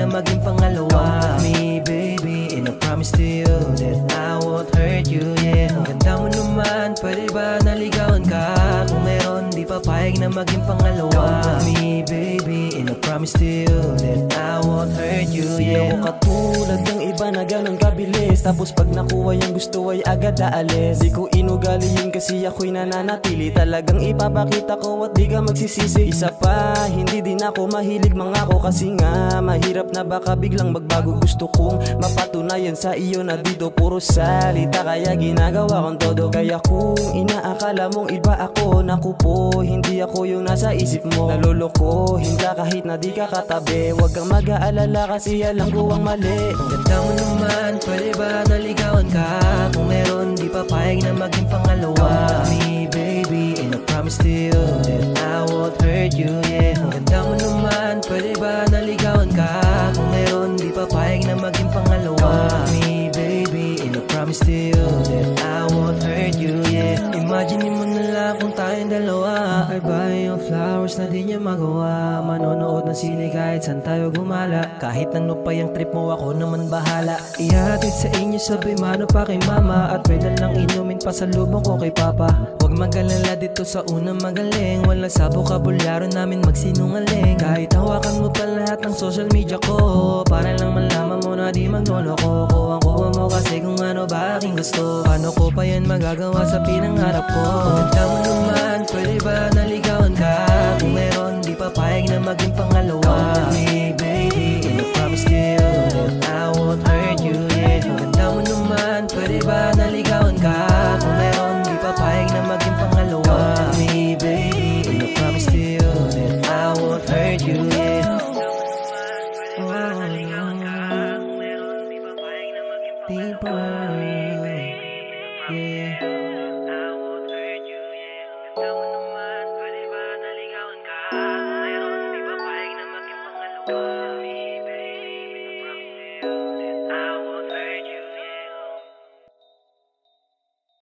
maging pangalawa. Me baby, and I promise to you that I won't hurt you, yeah. Ang ganda mo naman, pwede ba naligawan ka? Kung meron, di papayag na maging pangalawa. Me baby, and I promise to you that I won't hurt you, yeah. Di ako katulad ng iba na ganun kabilis, tapos pag nakuha yung gusto ay agad aalis. Di ko inugali yun kasi ako'y nananatili. Talagang ipapakita ko at di ka magsisisi. Isa pa, hindi din ako mahilig mangako, kasi nga mahirap na baka biglang magbago. Gusto kong mapatunayan sa iyo na dito puro salita, kaya ginagawa kong todo. Kaya kung inaakala mong iba ako, naku po, hindi ako yung nasa isip mo. Nalolokohin ka kahit na di ka katabi. Huwag kang mag-aalala kasi alam ko ang mali. Ang ganda mo naman, pwede ba naligawan ka? Kung meron, di papayag na maging pangalawa. Me baby, and I promise to you that I won't hurt you, yeah. Ang ganda mo naman, pwede ba naligawan ka? Kung meron, di papayag na maging pangalawa. Me baby, and I promise to you that I won't hurt you, yeah. Imagine mo na lang kung tayong dalawa ay buy yung flowers na di niya magawa. Manonood ng sine kahit saan tayo gumala. Kahit ano pa yung trip mo, ako naman bahala. Ihatid sa inyo, sabay mano pa kay mama. At pwede lang inumin pa sa lubong ko kay papa. Huwag mag-alala dito sa unang magaling. Walang sabo kabulyaro namin magsinungaling. Kahit hawakan mo pa lahat ng social media ko, para lang malaman mo na di magloloko. Kuha mo kasi kung ano ba aking gusto. Paano ko pa yan magagawa sa pinangarap ko? Kung ganda mo naman, pwede ba naligawan ka? Kung meron, di papayag na maging pangalawa. Me